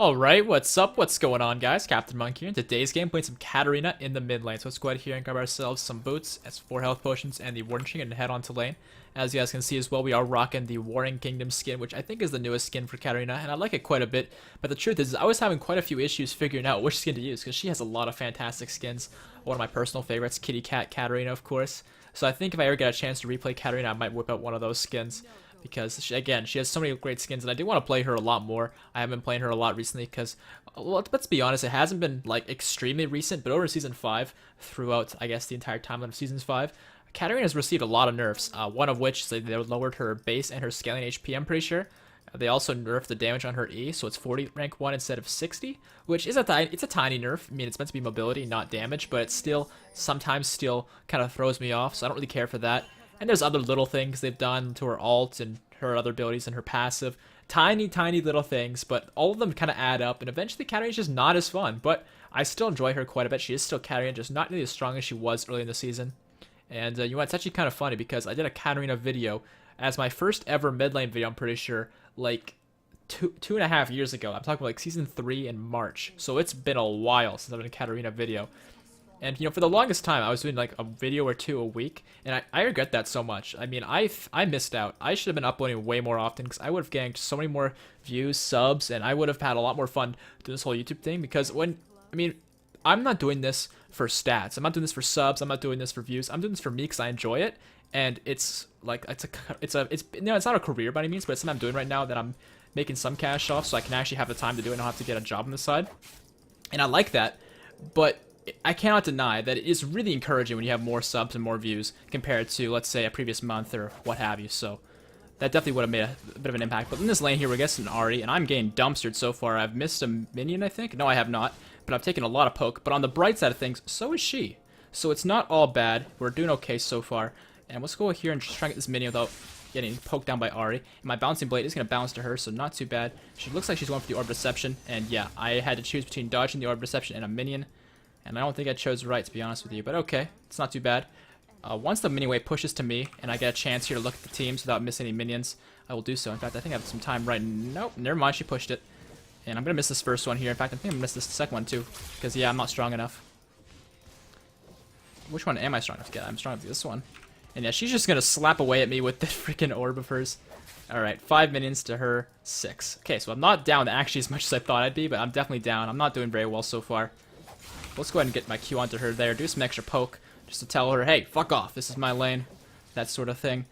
Alright, what's up? What's going on, guys? CaptainMonk here. In today's game, playing some Katarina in the mid lane. So let's go ahead here and grab ourselves some boots, as 4 health potions, and the Warden Trinket, and head on to lane. As you guys can see as well, we are rocking the Warring Kingdom skin, which I think is the newest skin for Katarina, and I like it quite a bit. But the truth is, I was having quite a few issues figuring out which skin to use, because she has a lot of fantastic skins. One of my personal favorites, Kitty Cat Katarina, of course. So I think if I ever get a chance to replay Katarina, I might whip out one of those skins. Because, again, she has so many great skins, and I do want to play her a lot more. I have been playing her a lot recently because, well, let's be honest, it hasn't been, like, extremely recent, but over Season 5, throughout, I guess, the entire timeline of Season 5, Katarina has received a lot of nerfs, one of which is they lowered her base and her scaling HP, I'm pretty sure. They also nerfed the damage on her E, so it's 40 rank 1 instead of 60, which is it's a tiny nerf. I mean, it's meant to be mobility, not damage, but it still, sometimes still kind of throws me off, so I don't really care for that. And there's other little things they've done to her ult and her other abilities and her passive. Tiny, tiny little things, but all of them kind of add up, and eventually Katarina's just not as fun. But I still enjoy her quite a bit. She is still Katarina, just not nearly as strong as she was early in the season. And you know, it's actually kind of funny because I did a Katarina video as my first ever mid lane video, I'm pretty sure, like two and a half years ago. I'm talking about like Season 3 in March. So it's been a while since I've done a Katarina video. And, you know, for the longest time, I was doing, like, a video or two a week, and I regret that so much. I mean, I missed out. I should have been uploading way more often, because I would have gained so many more views, subs, and I would have had a lot more fun doing this whole YouTube thing, because I mean, I'm not doing this for stats. I'm not doing this for subs. I'm not doing this for views. I'm doing this for me because I enjoy it, and it's, like, it's not a career by any means, but it's something I'm doing right now that I'm making some cash off, so I can actually have the time to do it and not have to get a job on the side. And I like that, but I cannot deny that it is really encouraging when you have more subs and more views compared to, let's say, a previous month or what have you. So that definitely would have made a bit of an impact. But in this lane here, we're getting an Ahri, and I'm getting dumpstered so far. I've missed a minion, I think. No, I have not. But I've taken a lot of poke. But on the bright side of things, so is she. So it's not all bad. We're doing okay so far. And let's go here and just try and get this minion without getting poked down by Ahri. And my bouncing blade is going to bounce to her, so not too bad. She looks like she's going for the orb reception. And yeah, I had to choose between dodging the orb reception and a minion. And I don't think I chose right, to be honest with you. But okay, it's not too bad. Once the mini wave pushes to me, and I get a chance here to look at the teams without missing any minions, I will do so. In fact, I think I have some time right... Nope, never mind, she pushed it. And I'm going to miss this first one here. In fact, I think I'm going to miss this second one, too. Because, yeah, I'm not strong enough. Which one am I strong enough to get? I'm strong enough to get this one. And yeah, she's just going to slap away at me with this freaking orb of hers. Alright, 5 minions to her 6. Okay, so I'm not down actually as much as I thought I'd be, but I'm definitely down. I'm not doing very well so far. Let's go ahead and get my Q onto her there, do some extra poke, just to tell her, hey, fuck off, this is my lane, that sort of thing.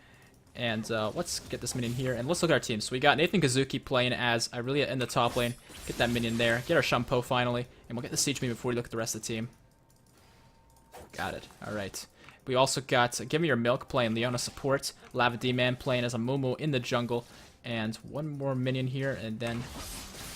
And let's get this minion here, and let's look at our team. So we got Nathan Kazuki playing as Irelia in the top lane, get that minion there, get our Shumpo finally, and we'll get the Siege minion before we look at the rest of the team. Got it, alright. We also got Give Me Your Milk playing Leona support, Lava D-Man playing as a Mumu in the jungle, and one more minion here, and then...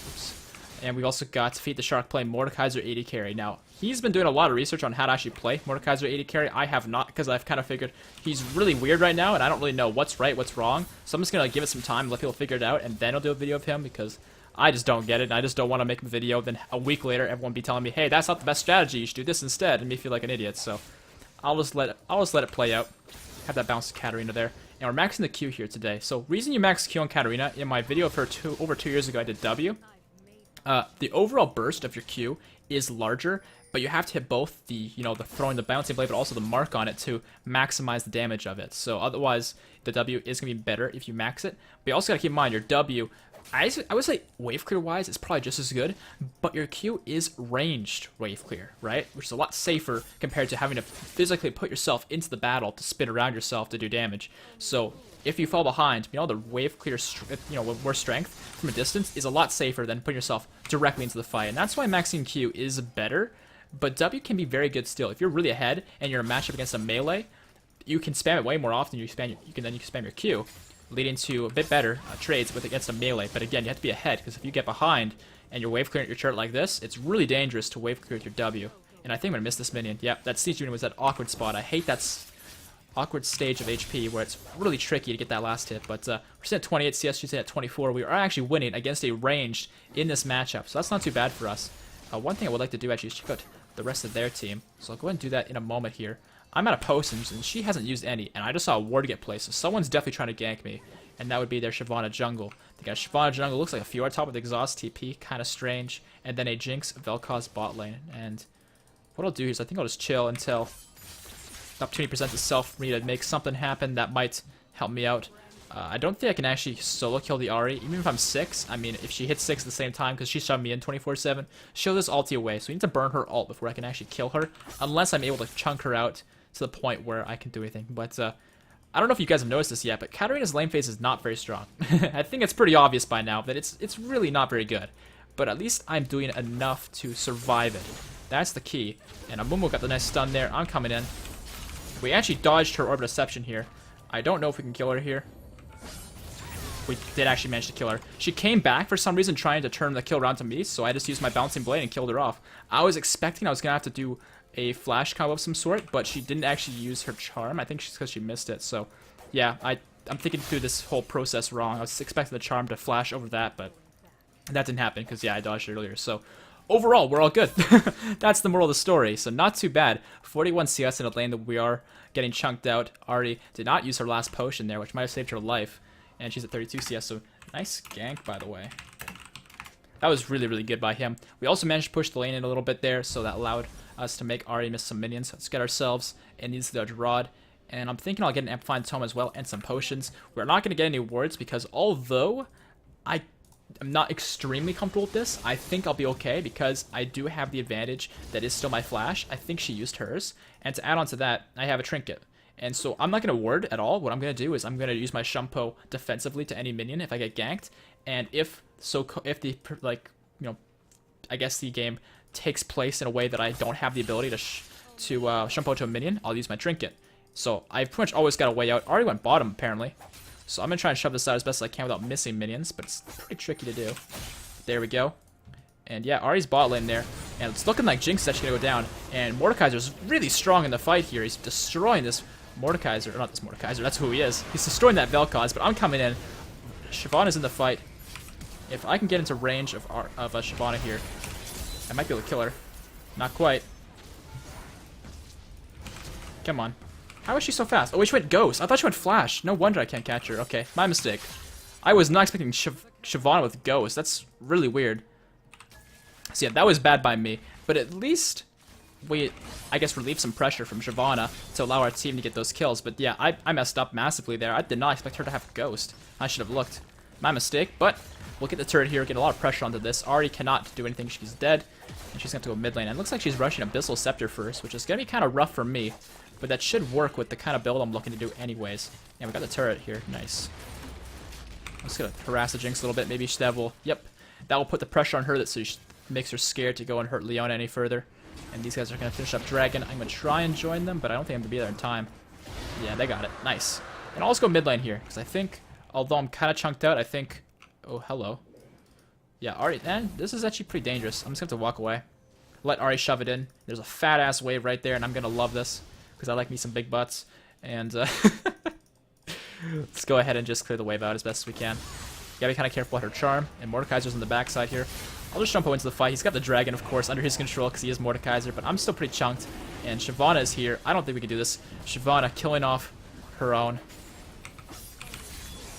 Oops. And we also got Feed the Shark playing Mordekaiser AD carry. Now, he's been doing a lot of research on how to actually play Mordekaiser AD carry. I have not, because I've kind of figured he's really weird right now, and I don't really know what's right, what's wrong. So I'm just going to give it some time, let people figure it out, and then I'll do a video of him, because I just don't get it, and I just don't want to make a video, then a week later, everyone be telling me, hey, that's not the best strategy, you should do this instead, and me feel like an idiot. So I'll just let it play out. Have that bounce to Katarina there. And we're maxing the Q here today. So reason you max Q on Katarina, in my video of her over 2 years ago, I did W. The overall burst of your Q is larger, but you have to hit both the, you know, the throwing the bouncing blade, but also the mark on it to maximize the damage of it. So otherwise, the W is going to be better if you max it. But you also got to keep in mind, your W, I would say wave clear wise, it's probably just as good, but your Q is ranged wave clear, right? Which is a lot safer compared to having to physically put yourself into the battle to spin around yourself to do damage. So if you fall behind, you know, the wave clear, you know, with more strength from a distance is a lot safer than putting yourself directly into the fight. And that's why maxing Q is better, but W can be very good still. If you're really ahead and you're in a matchup against a melee, you can spam it way more often. You can spam your Q, leading to a bit better trades against a melee. But again, you have to be ahead, because if you get behind and you're wave clearing your turret like this, it's really dangerous to wave clear with your W. And I think I'm gonna miss this minion. Yep, that Siege minion was that awkward spot. I hate that awkward stage of HP where it's really tricky to get that last hit. But we're sitting at 28 CS, she's at 24. We are actually winning against a ranged in this matchup, so that's not too bad for us. One thing I would like to do actually is check out the rest of their team. So I'll go ahead and do that in a moment here. I'm out of potions, and she hasn't used any, and I just saw a ward get placed, so someone's definitely trying to gank me. and that would be their Shyvana jungle. They got Shyvana jungle, looks like a few on top with exhaust TP, kind of strange, and then a Jinx Vel'Koz bot lane. And what I'll do is I think I'll just chill until the opportunity presents itself for me to make something happen that might help me out. I don't think I can actually solo kill the Ahri, even if I'm 6. I mean, if she hits 6 at the same time, because she shoved me in 24/7, she'll just ulti away. So we need to burn her ult before I can actually kill her, unless I'm able to chunk her out to the point where I can do anything. But I don't know if you guys have noticed this yet, but Katarina's lane phase is not very strong. I think it's pretty obvious by now that it's really not very good. But at least I'm doing enough to survive it. That's the key. And Amumu got the nice stun there. I'm coming in. We actually dodged her Orb Deception here. I don't know if we can kill her here. We did actually manage to kill her. She came back for some reason trying to turn the kill around to me, so I just used my Bouncing Blade and killed her off. I was expecting I was going to have to do a flash combo of some sort, but she didn't actually use her charm. I think she's because she missed it. So, yeah, I'm thinking through this whole process wrong. I was expecting the charm to flash over that, but that didn't happen because, yeah, I dodged it earlier. So, overall, we're all good. That's the moral of the story. So, not too bad. 41 CS in a lane that we are getting chunked out. Ahri did not use her last potion there, which might have saved her life. And she's at 32 CS, so nice gank, by the way. That was really, really good by him. We also managed to push the lane in a little bit there, so that allowed us to make Ahri miss some minions. Let's get ourselves an Easy Dodge Rod. And I'm thinking I'll get an Amplifying Tome as well and some potions. We're not going to get any wards because although I'm not extremely comfortable with this, I think I'll be okay because I do have the advantage that is still my flash. I think she used hers. And to add on to that, I have a trinket. And so I'm not going to ward at all. What I'm going to do is I'm going to use my Shumpo defensively to any minion if I get ganked. And if the, like, you know, I guess the game takes place in a way that I don't have the ability to Shumpo to a minion, I'll use my trinket. So I've pretty much always got a way out. Already went bottom, apparently. So I'm going to try and shove this out as best as I can without missing minions, but it's pretty tricky to do. There we go. And yeah, Ahri's bot lane there. And it's looking like Jinx is actually going to go down. And Mordekaiser's really strong in the fight here. He's destroying this Mordekaiser, or not this Mordekaiser, that's who he is. He's destroying that Vel'Koz, but I'm coming in. Shyvana's in the fight. If I can get into range of Shyvana here, I might be able to kill her. Not quite. Come on. How is she so fast? Oh, she went Ghost. I thought she went Flash. No wonder I can't catch her. Okay, my mistake. I was not expecting Shyvana with Ghost. That's really weird. So yeah, that was bad by me. But at least we, I guess, relieved some pressure from Shyvana to allow our team to get those kills. But yeah, I messed up massively there. I did not expect her to have Ghost. I should have looked. My mistake, but we'll get the turret here, get a lot of pressure onto this. Ahri cannot do anything. She's dead. And she's going to go mid lane. And it looks like she's rushing Abyssal Scepter first, which is going to be kind of rough for me. But that should work with the kind of build I'm looking to do anyways. And we got the turret here. Nice. I'm just going to harass the Jinx a little bit. Maybe that will... Yep. That will put the pressure on her so she makes her scared to go and hurt Leona any further. And these guys are going to finish up Dragon. I'm going to try and join them, but I don't think I'm going to be there in time. Yeah, they got it. Nice. And I'll just go mid lane here. Because I think, although I'm kind of chunked out, I think... Oh, hello. Yeah, Ahri... And this is actually pretty dangerous. I'm just going to have to walk away. Let Ahri shove it in. There's a fat-ass wave right there, and I'm going to love this. Because I like me some big butts. And let's go ahead and just clear the wave out as best as we can. Gotta be kind of careful with her charm. And Mordekaiser's on the backside here. I'll just jump into the fight. He's got the dragon, of course, under his control because he is Mordekaiser. But I'm still pretty chunked. And Shyvana is here. I don't think we can do this. Shyvana killing off her own.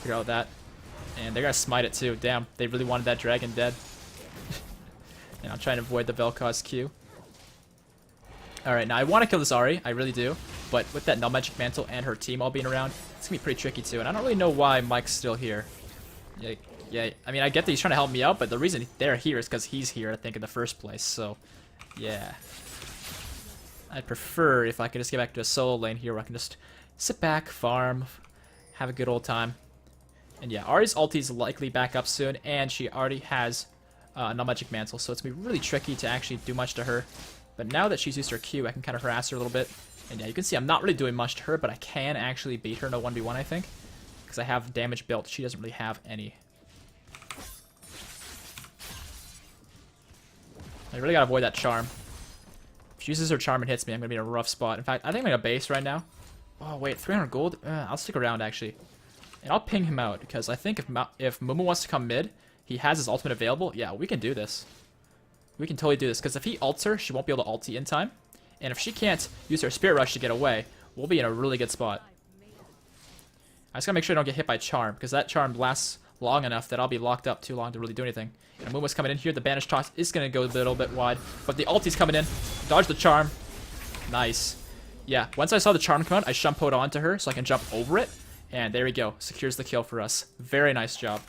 Figure out that. And they're going to smite it too. Damn, they really wanted that dragon dead. And I'm trying to avoid the Vel'Koz Q. Alright, now I want to kill this Ahri, I really do, but with that Null Magic Mantle and her team all being around, it's going to be pretty tricky too, and I don't really know why Mike's still here. Yeah, I mean, I get that he's trying to help me out, but the reason they're here is because he's here, I think, in the first place, so, yeah. I'd prefer if I could just get back to a solo lane here where I can just sit back, farm, have a good old time. And yeah, Ahri's ulti's likely back up soon, and she already has Null Magic Mantle, so it's going to be really tricky to actually do much to her. But now that she's used her Q, I can kind of harass her a little bit. And yeah, you can see I'm not really doing much to her, but I can actually beat her in a 1v1, I think. Because I have damage built. She doesn't really have any. I really gotta avoid that charm. If she uses her charm and hits me, I'm gonna be in a rough spot. In fact, I think I'm gonna base right now. Oh, wait, 300 gold? I'll stick around, actually. And I'll ping him out, because I think if Mumu wants to come mid, he has his ultimate available. Yeah, we can do this. We can totally do this, because if he ults her, she won't be able to ulti in time. And if she can't use her Spirit Rush to get away, we'll be in a really good spot. I just gotta make sure I don't get hit by charm, because that charm lasts long enough that I'll be locked up too long to really do anything. And Muma's coming in here. The banish toss is gonna go a little bit wide, but the ulti's coming in. Dodge the charm. Nice. Yeah, once I saw the charm come out, I shumpoed onto her so I can jump over it. And there we go. Secures the kill for us. Very nice job.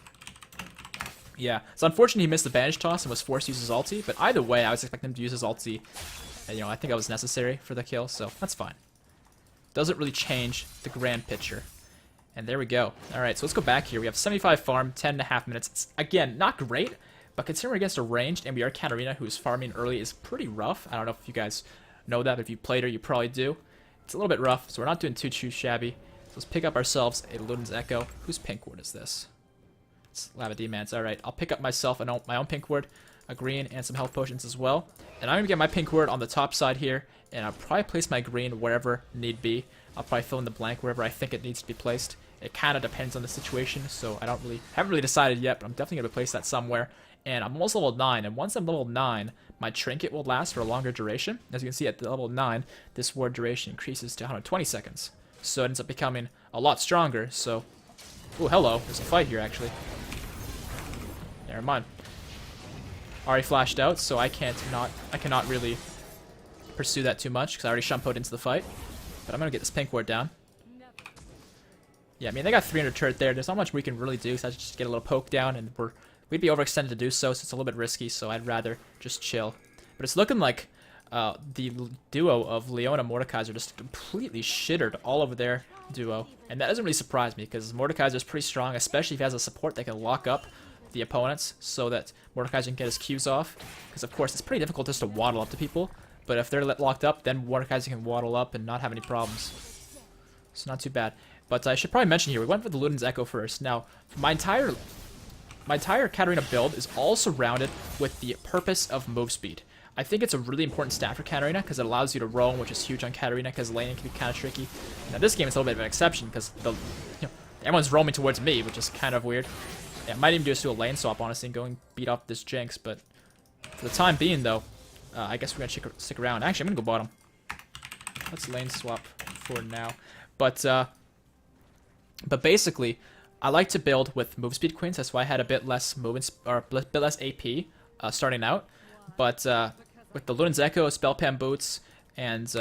Yeah, it's unfortunate he missed the banish toss and was forced to use his ulti, but either way, I was expecting him to use his ulti. And, I think that was necessary for the kill, so that's fine. Doesn't really change the grand picture. And there we go. Alright, so let's go back here. We have 75 farm, 10.5 minutes. It's, again, not great, but considering we're against a ranged and we are Katarina, who's farming early, is pretty rough. I don't know if you guys know that, but if you played her, you probably do. It's a little bit rough, so we're not doing too shabby. So let's pick up ourselves a Luden's Echo. Whose pink ward is this? It's Lava Demons. Alright, I'll pick up myself my own pink ward, a green, and some health potions as well. And I'm going to get my pink ward on the top side here, and I'll probably place my green wherever need be. I'll probably fill in the blank wherever I think it needs to be placed. It kind of depends on the situation, so I haven't really decided yet, but I'm definitely going to place that somewhere. And I'm almost level 9, and once I'm level 9, my trinket will last for a longer duration. As you can see, at the level 9, this ward duration increases to 120 seconds. So it ends up becoming a lot stronger, so... Oh, hello. There's a fight here, actually. Never mind. Already flashed out, so I cannot really pursue that too much, because I already shumpoed into the fight. But I'm going to get this pink ward down. Yeah, I mean, they got 300 turret there. There's not much we can really do, so I just get a little poke down, and we'd be overextended to do so, so it's a little bit risky, so I'd rather just chill. But it's looking like the duo of Leona and Mordekaiser just completely shittered all over their duo. And that doesn't really surprise me, because Mordekaiser is pretty strong, especially if he has a support that can lock up the opponents so that Mordekaiser can get his Qs off. Because, of course, it's pretty difficult just to waddle up to people. But if they're locked up, then Mordekaiser can waddle up and not have any problems. So not too bad. But I should probably mention here, we went for the Luden's Echo first. Now, my entire Katarina build is all surrounded with the purpose of move speed. I think it's a really important stat for Katarina because it allows you to roam, which is huge on Katarina because laning can be kind of tricky. Now this game is a little bit of an exception because everyone's roaming towards me, which is kind of weird. Yeah, I might even just do a lane swap, honestly, and go and beat up this Jinx. But for the time being, though, I guess we're gonna stick around. Actually, I'm gonna go bottom. Let's lane swap for now. But basically, I like to build with move speed queens. That's why I had a bit less movement or a bit less AP starting out. But with the Luden's Echo, Spellpam boots, and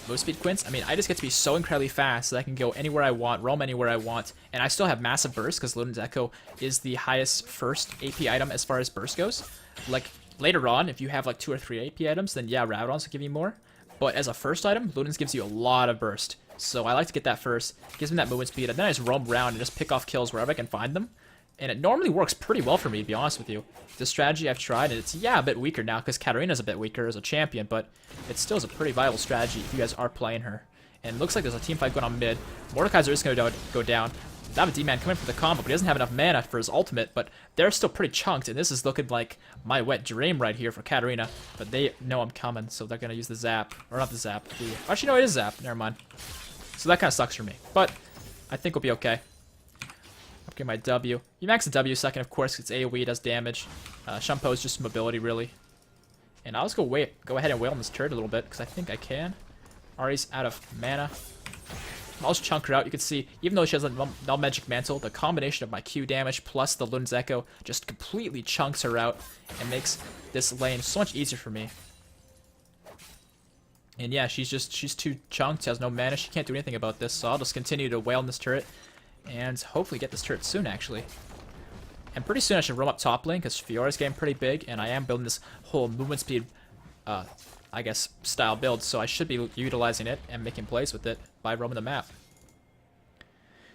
move speed quints, I mean, I just get to be so incredibly fast that I can go anywhere I want, roam anywhere I want, and I still have massive burst because Luden's Echo is the highest first AP item as far as burst goes. Like later on, if you have like 2 or 3 AP items, then yeah, Rabadon's will give you more. But as a first item, Luden's gives you a lot of burst. So I like to get that first. Gives me that movement speed, and then I just roam around and just pick off kills wherever I can find them. And it normally works pretty well for me, to be honest with you. The strategy I've tried, and it's, yeah, a bit weaker now, because Katarina's a bit weaker as a champion, but it still is a pretty viable strategy if you guys are playing her. And it looks like there's a team fight going on mid. Mordekaiser is going to go down. I have a D-man coming for the combo, but he doesn't have enough mana for his ultimate, but they're still pretty chunked, and this is looking like my wet dream right here for Katarina. But they know I'm coming, so they're going to use the zap. Or not the zap. Actually, no, it is zap. Never mind. So that kind of sucks for me, but I think we'll be okay. Upgrade my W. You max the W second, of course, it's AoE, does damage. Shumpo is just mobility, really. And I'll just go ahead and wail on this turret a little bit, because I think I can. Ari's out of mana. I'll just chunk her out. You can see, even though she has a null magic mantle, the combination of my Q damage plus the Luden's Echo just completely chunks her out and makes this lane so much easier for me. And yeah, she's too chunked, she has no mana, she can't do anything about this, so I'll just continue to wail on this turret. And hopefully get this turret soon, actually. And pretty soon I should roam up top lane, because Fiora's getting pretty big, and I am building this whole movement speed, I guess, style build, so I should be utilizing it and making plays with it by roaming the map.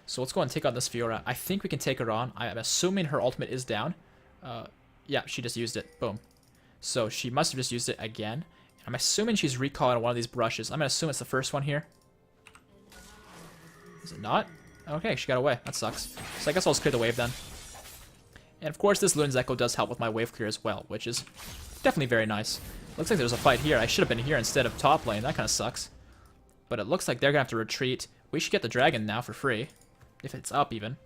So let's go and take on this Fiora. I think we can take her on. I'm assuming her ultimate is down. Yeah, she just used it. Boom. So she must have just used it again. I'm assuming she's recalling one of these brushes. I'm going to assume it's the first one here. Is it not? Okay, she got away. That sucks. So I guess I'll just clear the wave then. And of course, this Luden's Echo does help with my wave clear as well, which is definitely very nice. Looks like there's a fight here. I should have been here instead of top lane. That kind of sucks. But it looks like they're going to have to retreat. We should get the dragon now for free. If it's up, even.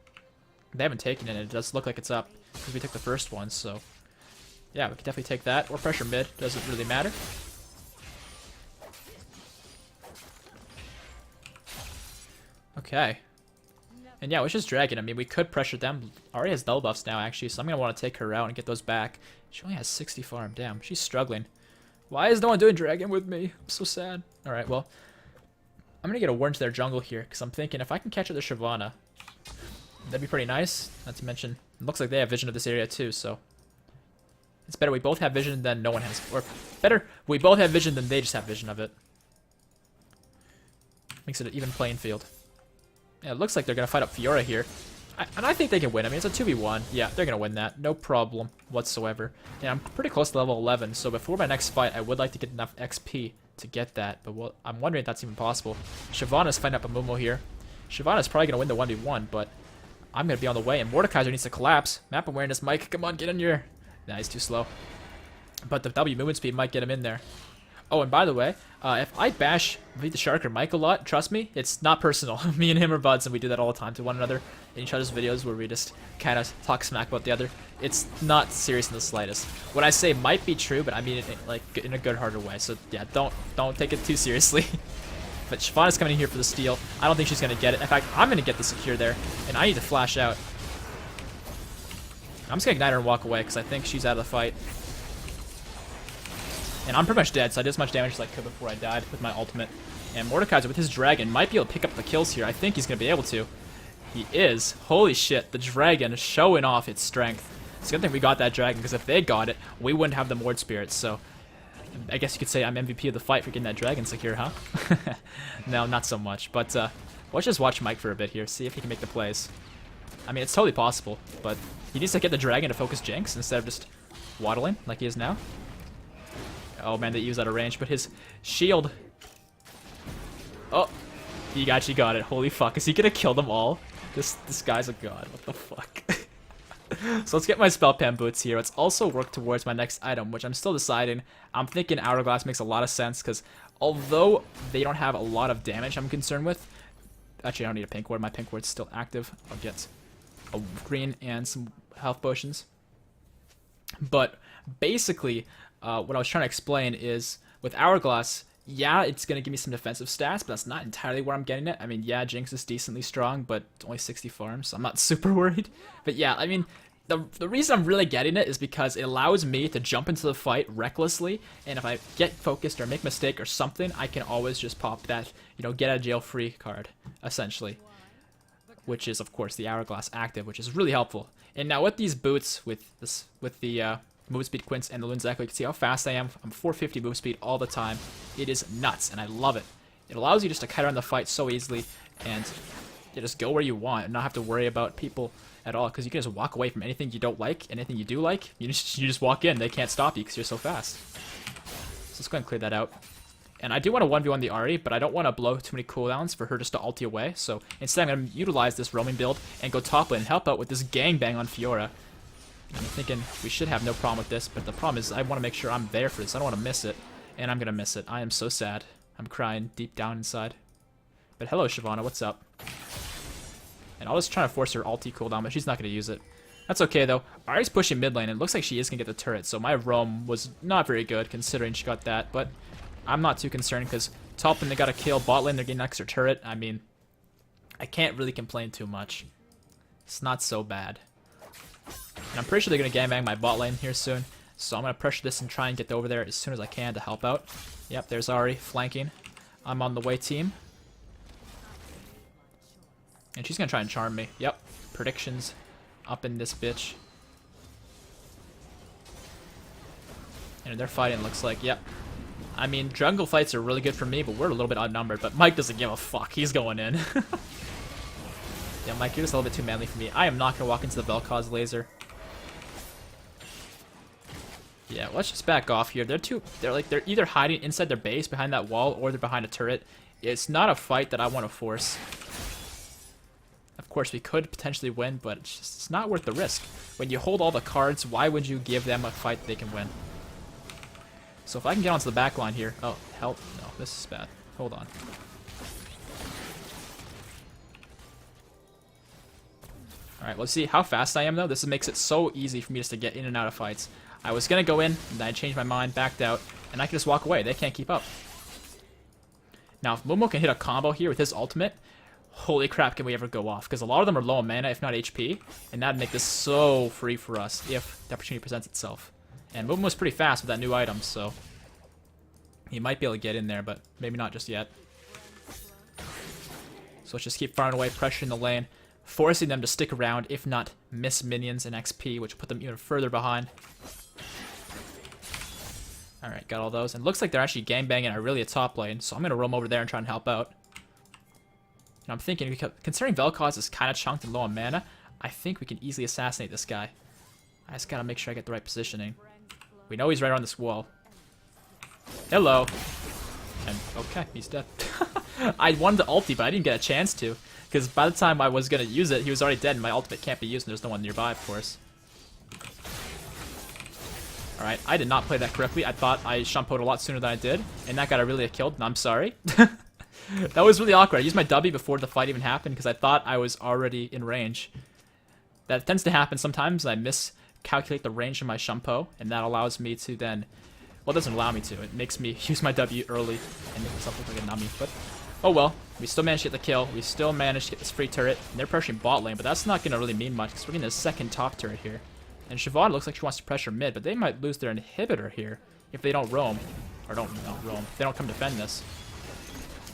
They haven't taken it. It does look like it's up because we took the first one, so... yeah, we can definitely take that. Or pressure mid. Doesn't really matter. Okay. And yeah, it's just Dragon. I mean, we could pressure them. Ahri has double buffs now, actually, so I'm going to want to take her out and get those back. She only has 60 farm. Damn, she's struggling. Why is no one doing Dragon with me? I'm so sad. Alright, well, I'm going to get a ward into their jungle here, because I'm thinking if I can catch up to Shyvana, that'd be pretty nice. Not to mention, it looks like they have vision of this area too, so it's better we both have vision than no one has. Or better, we both have vision than they just have vision of it. Makes it an even playing field. Yeah, it looks like they're going to fight up Fiora here. And I think they can win. I mean, it's a 2v1. Yeah, they're going to win that. No problem whatsoever. Yeah, I'm pretty close to level 11, so before my next fight, I would like to get enough XP to get that. But I'm wondering if that's even possible. Shyvana's fighting up a Mumu here. Shyvana's probably going to win the 1v1, but I'm going to be on the way. And Mordekaiser needs to collapse. Map awareness, Mike. Come on, get in here. Nah, he's too slow. But the W movement speed might get him in there. Oh, and by the way, if I bash the Shark or Mike a lot, trust me, it's not personal. Me and him are buds, and we do that all the time to one another in each other's videos where we just kind of talk smack about the other. It's not serious in the slightest. What I say might be true, but I mean it like in a good-hearted way. So yeah, don't take it too seriously. But Shyvana's coming in here for the steal. I don't think she's gonna get it. In fact, I'm gonna get the secure there, and I need to flash out. I'm just gonna ignite her and walk away because I think she's out of the fight. And I'm pretty much dead, so I did as much damage as I could before I died with my ultimate. And Mordekaiser with his dragon might be able to pick up the kills here. I think he's going to be able to. He is. Holy shit, the dragon is showing off its strength. It's a good thing we got that dragon, because if they got it, we wouldn't have the Ward Spirits. So I guess you could say I'm MVP of the fight for getting that dragon secure, huh? No, not so much. But let's just watch Mike for a bit here, see if he can make the plays. I mean, it's totally possible, but he needs to get the dragon to focus Jinx instead of just waddling like he is now. Oh man, they use out of range, but his shield... Oh, he actually got it. Holy fuck, is he gonna kill them all? This guy's a god, what the fuck? So let's get my spell pan boots here. Let's also work towards my next item, which I'm still deciding. I'm thinking Hourglass makes a lot of sense, because although they don't have a lot of damage I'm concerned with... Actually, I don't need a pink ward. My pink ward's still active. I'll get a green and some health potions. But basically... what I was trying to explain is, with Hourglass, yeah, it's going to give me some defensive stats, but that's not entirely where I'm getting it. I mean, yeah, Jinx is decently strong, but it's only 60 farms, so I'm not super worried. But yeah, I mean, the reason I'm really getting it is because it allows me to jump into the fight recklessly, and if I get focused or make a mistake or something, I can always just pop that, you know, get out of jail free card, essentially. Which is, of course, the Hourglass active, which is really helpful. And now with these boots, with the move speed quints and the Lune's Echo, you can see how fast I am. I'm 450 move speed all the time. It is nuts, and I love it. It allows you just to kite around the fight so easily, and you just go where you want and not have to worry about people at all, because you can just walk away from anything you don't like, anything you do like. You just walk in. They can't stop you because you're so fast. So let's go ahead and clear that out. And I do want to 1v1 the Ahri, but I don't want to blow too many cooldowns for her just to ulti away. So instead, I'm going to utilize this roaming build and go top lane and help out with this gangbang on Fiora. I'm thinking we should have no problem with this, but the problem is I want to make sure I'm there for this. I don't want to miss it, and I'm going to miss it. I am so sad. I'm crying deep down inside. But hello, Shyvana. What's up? And I was trying to force her ulti cooldown, but she's not going to use it. That's okay, though. Ahri's pushing mid lane, and it looks like she is going to get the turret, so my roam was not very good considering she got that, but I'm not too concerned because top lane they got a kill, bot lane they're getting an extra turret. I mean, I can't really complain too much. It's not so bad. And I'm pretty sure they're going to gangbang my bot lane here soon. So I'm going to pressure this and try and get over there as soon as I can to help out. Yep, there's Ahri flanking. I'm on the way, team. And she's going to try and charm me. Yep, predictions up in this bitch. And they're fighting, looks like. Yep. I mean, jungle fights are really good for me, but we're a little bit outnumbered. But Mike doesn't give a fuck. He's going in. Yeah, Mike, you're just a little bit too manly for me. I am not going to walk into the Vel'Koz laser. Yeah, let's just back off here. They're either hiding inside their base behind that wall or they're behind a turret. It's not a fight that I want to force. Of course, we could potentially win, but it's not worth the risk. When you hold all the cards, why would you give them a fight they can win? So if I can get onto the back line here... Oh, help. No, this is bad. Hold on. Alright, let's see how fast I am, though. This makes it so easy for me just to get in and out of fights. I was going to go in, and then I changed my mind, backed out, and I can just walk away. They can't keep up. Now, if Momo can hit a combo here with his ultimate, Holy crap, can we ever go off? Because a lot of them are low on mana, if not HP, and that'd make this so free for us if the opportunity presents itself. And movement was pretty fast with that new item, so he might be able to get in there, but maybe not just yet. So let's just keep firing away, pressuring the lane, forcing them to stick around, if not miss minions and XP, which will put them even further behind. Alright, got all those. And it looks like they're actually gangbanging our really a top lane, so I'm going to roam over there and try and help out. And I'm thinking, considering Vel'Koz is kind of chunked and low on mana, I think we can easily assassinate this guy. I just gotta make sure I get the right positioning. We know he's right on this wall. Hello. And okay, he's dead. I wanted to ulti, but I didn't get a chance to. Because by the time I was gonna use it, he was already dead and my ultimate can't be used and there's no one nearby, of course. Alright, I did not play that correctly. I thought I shampoed a lot sooner than I did. And that got really killed, and I'm sorry. That was really awkward. I used my W before the fight even happened because I thought I was already in range. That tends to happen sometimes. I miscalculate the range of my shampoo, and that allows me to then... Well, it doesn't allow me to. It makes me use my W early and make myself look like a nummy. But, oh well. We still managed to get the kill. We still managed to get this free turret. And they're pressuring bot lane, but that's not going to really mean much because we're getting a second top turret here. And Siobhan looks like she wants to pressure mid, but they might lose their inhibitor here if they don't roam. Or don't roam. If they don't come defend this.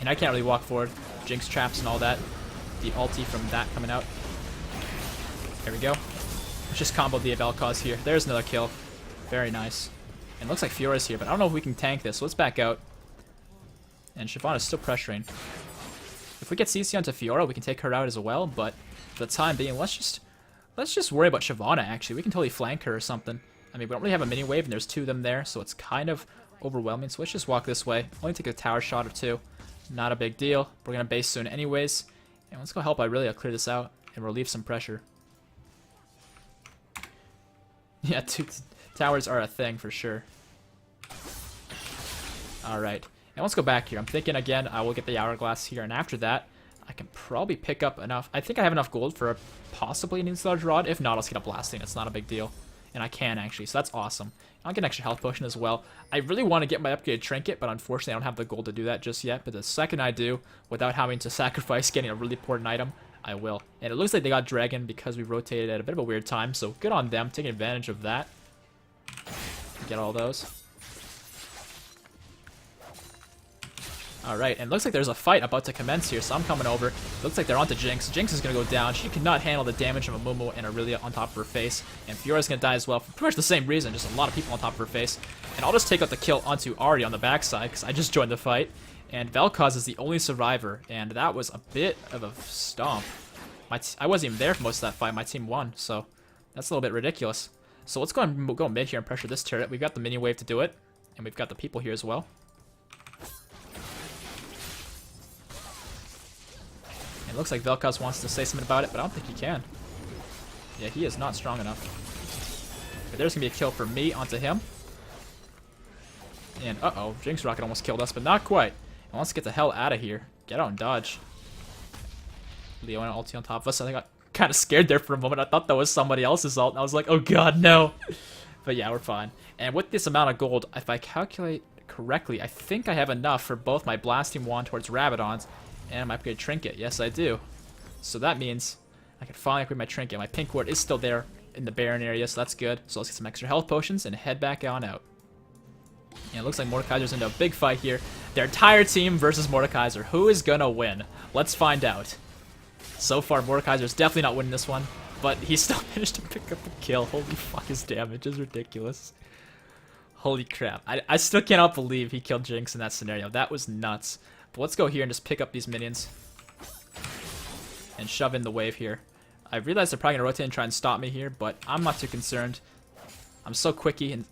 And I can't really walk forward. Jinx traps and all that. The ulti from that coming out. There we go. Let's just combo the Vel'Koz here. There's another kill. Very nice. And it looks like Fiora's here, but I don't know if we can tank this. So let's back out. And Siobhan is still pressuring. If we get CC onto Fiora, we can take her out as well. But for the time being, let's just worry about Shyvana, actually. We can totally flank her or something. I mean, we don't really have a mini wave, and there's two of them there, so it's kind of overwhelming. So let's just walk this way. Only take a tower shot or two. Not a big deal. We're going to base soon anyways. And let's go help Irelia clear this out and relieve some pressure. Yeah, two towers are a thing for sure. Alright. And let's go back here. I'm thinking again I will get the hourglass here. And after that, I can probably pick up enough. I think I have enough gold for possibly an Insularge Rod. If not, I'll just get a blasting. It's not a big deal. And I can actually, so that's awesome. I'll get an extra health potion as well. I really want to get my upgraded trinket, but unfortunately I don't have the gold to do that just yet. But the second I do, without having to sacrifice getting a really important item, I will. And it looks like they got Dragon because we rotated at a bit of a weird time, so good on them, taking advantage of that. Get all those. Alright, and it looks like there's a fight about to commence here, so I'm coming over. Looks like they're onto Jinx. Jinx is going to go down. She cannot handle the damage of Amumu and Irelia on top of her face. And Fiora's going to die as well for pretty much the same reason, just a lot of people on top of her face. And I'll just take out the kill onto Ahri on the backside, because I just joined the fight. And Vel'Koz is the only survivor, and that was a bit of a stomp. I wasn't even there for most of that fight. My team won, so that's a little bit ridiculous. So let's go and go mid here and pressure this turret. We've got the mini wave to do it, and we've got the people here as well. It looks like Vel'Koz wants to say something about it, but I don't think he can. Yeah, he is not strong enough. But there's going to be a kill for me onto him. And, uh-oh, Jinx Rocket almost killed us, but not quite. And let's get the hell out of here. Get out and dodge. Leona ulti on top of us. I got kind of scared there for a moment. I thought that was somebody else's ult, and I was like, oh god, no. But yeah, we're fine. And with this amount of gold, if I calculate correctly, I think I have enough for both my Blasting Wand towards Rabadons and my upgraded trinket. Yes, I do. So that means I can finally upgrade my trinket. My pink ward is still there in the Baron area, so that's good. So let's get some extra health potions and head back on out. And it looks like Mordekaiser's into a big fight here. Their entire team versus Mordekaiser. Who is gonna win? Let's find out. So far, Mordekaiser's definitely not winning this one, but he still managed to pick up a kill. Holy fuck, his damage is ridiculous. Holy crap. I still cannot believe he killed Jinx in that scenario. That was nuts. But let's go here and just pick up these minions and shove in the wave here. I realize they're probably gonna rotate and try and stop me here, but I'm not too concerned. I'm so quick and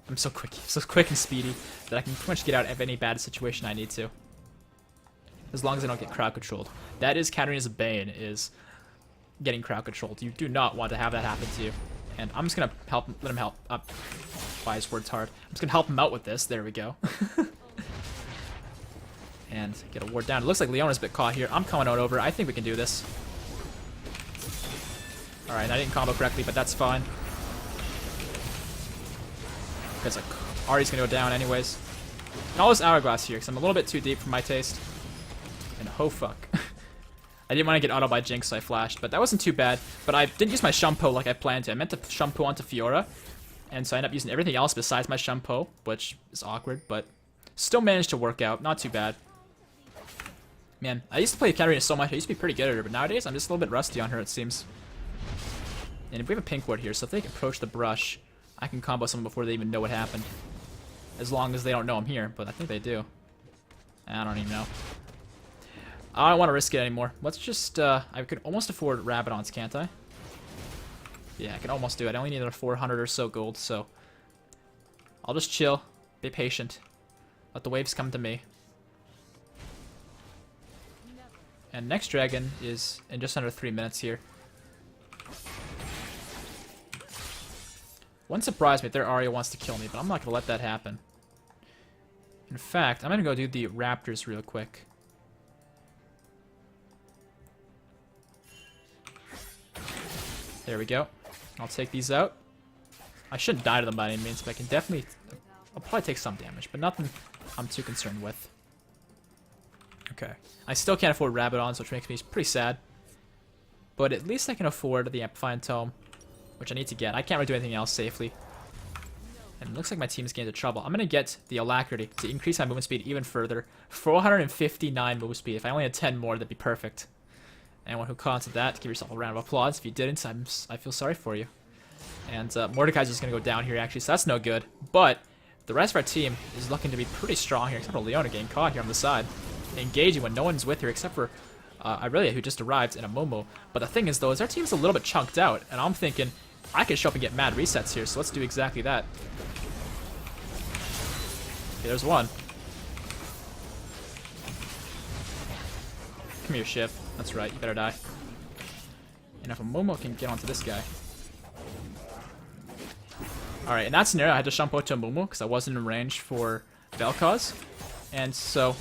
speedy that I can pretty much get out of any bad situation I need to. As long as I don't get crowd controlled. That is Katarina's bane, is getting crowd controlled. You do not want to have that happen to you. And I'm just gonna let him help up. Why his words hard. I'm just gonna help him out with this. There we go. And get a ward down. It looks like Leona's a bit caught here. I'm coming out over. I think we can do this. Alright, I didn't combo correctly, but that's fine. Because like, Ahri's gonna go down anyways. And all this hourglass here, because I'm a little bit too deep for my taste. And oh fuck. I didn't want to get auto by Jinx, so I flashed, but that wasn't too bad. But I didn't use my Shampoo like I planned to. I meant to Shampoo onto Fiora, and so I ended up using everything else besides my Shampoo, which is awkward, but still managed to work out. Not too bad. Man, I used to play Katarina so much. I used to be pretty good at her, but nowadays I'm just a little bit rusty on her, it seems. And if we have a pink ward here, so if they can approach the brush, I can combo someone before they even know what happened. As long as they don't know I'm here, but I think they do. I don't even know. I don't want to risk it anymore. Let's just, I could almost afford Rabadons, can't I? Yeah, I can almost do it. I only need another 400 or so gold, so I'll just chill, be patient, let the waves come to me. And next dragon is in just under 3 minutes here. Wouldn't surprise me if their Arya wants to kill me, but I'm not going to let that happen. In fact, I'm going to go do the Raptors real quick. There we go. I'll take these out. I shouldn't die to them by any means, but I can definitely... I'll probably take some damage, but nothing I'm too concerned with. Okay. I still can't afford Rabadons, which makes me pretty sad. But at least I can afford the Amplifying Tome, which I need to get. I can't really do anything else safely. And it looks like my team's getting into trouble. I'm going to get the Alacrity to increase my movement speed even further. 459 move speed. If I only had 10 more, that'd be perfect. Anyone who commented that, give yourself a round of applause. If you didn't, I feel sorry for you. And Mordekaiser's just going to go down here, actually, so that's no good. But the rest of our team is looking to be pretty strong here, except for Leona getting caught here on the side. Engaging when no one's with her, except for Irelia, who just arrived, in a Momo. But the thing is, though, is our team's a little bit chunked out, and I'm thinking I can show up and get mad resets here, so let's do exactly that. Okay, there's one. Come here, Shiv. That's right, you better die. And if a Momo can get onto this guy. Alright, in that scenario, I had to shampoo to a Momo because I wasn't in range for Vel'Koz. And so,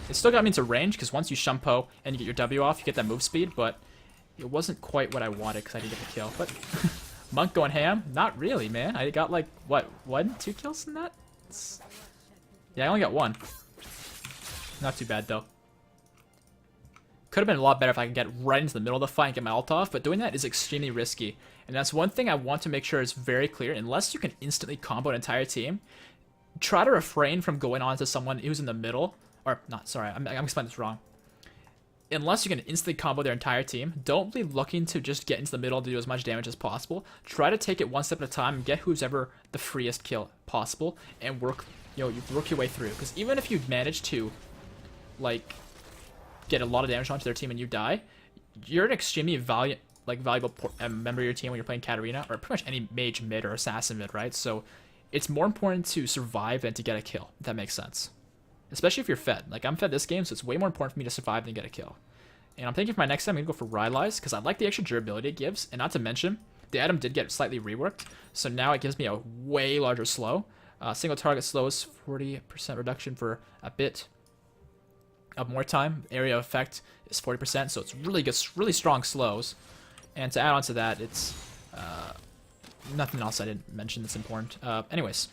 it still got me into range because once you shampoo and you get your W off, you get that move speed, but it wasn't quite what I wanted because I didn't get the kill. But Monk going ham? Not really, man. I got like, what, 2 kills in that? Yeah, I only got 1. Not too bad, though. Could have been a lot better if I could get right into the middle of the fight and get my ult off, but doing that is extremely risky. And that's one thing I want to make sure is very clear. Unless you can instantly combo an entire team, try to refrain from going on to someone who's in the middle. Or, not, sorry, I'm explaining this wrong. Unless you can instantly combo their entire team, don't be looking to just get into the middle to do as much damage as possible. Try to take it one step at a time and get who's ever the freest kill possible and work, you work your way through. Because even if you manage to, like, get a lot of damage onto their team and you die, you're an extremely valuable member of your team when you're playing Katarina, or pretty much any mage mid or assassin mid, right? So it's more important to survive than to get a kill, if that makes sense. Especially if you're fed. Like, I'm fed this game, so it's way more important for me to survive than get a kill. And I'm thinking for my next time, I'm going to go for Rylai's, because I like the extra durability it gives, and not to mention, the item did get slightly reworked, so now it gives me a way larger slow. Single target slow is 40% reduction for a bit of more time. Area of effect is 40%, so it's really good, really strong slows. And to add on to that, it's nothing else I didn't mention that's important. Anyways,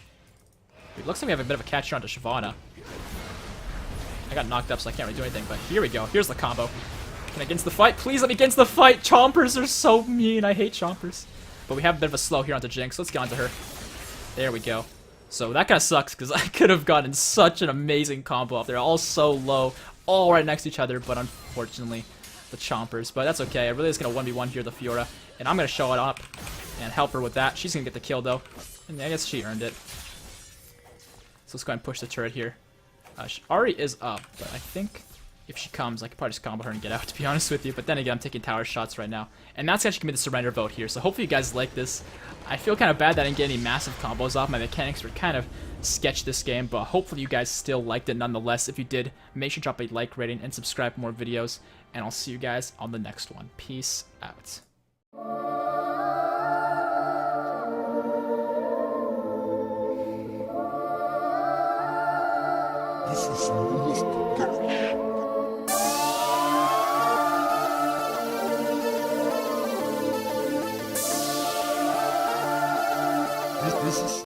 it looks like we have a bit of a catch here onto Shyvana. I got knocked up, so I can't really do anything, but here we go. Here's the combo. Can I get into the fight? Please let me get into the fight! Chompers are so mean. I hate Chompers. But we have a bit of a slow here onto Jinx. Let's get onto her. There we go. So that kind of sucks, because I could have gotten such an amazing combo off. They're all so low, all right next to each other, but unfortunately, the Chompers. But that's okay. I really is going to 1v1 here, the Fiora, and I'm going to show it up and help her with that. She's going to get the kill, though, and I guess she earned it. So let's go ahead and push the turret here. Ahri is up, but I think if she comes, I could probably just combo her and get out, to be honest with you. But then again, I'm taking tower shots right now. And that's actually going to be the surrender vote here. So hopefully you guys like this. I feel kind of bad that I didn't get any massive combos off. My mechanics were kind of sketched this game, but hopefully you guys still liked it nonetheless. If you did, make sure to drop a like rating and subscribe for more videos. And I'll see you guys on the next one. Peace out. This is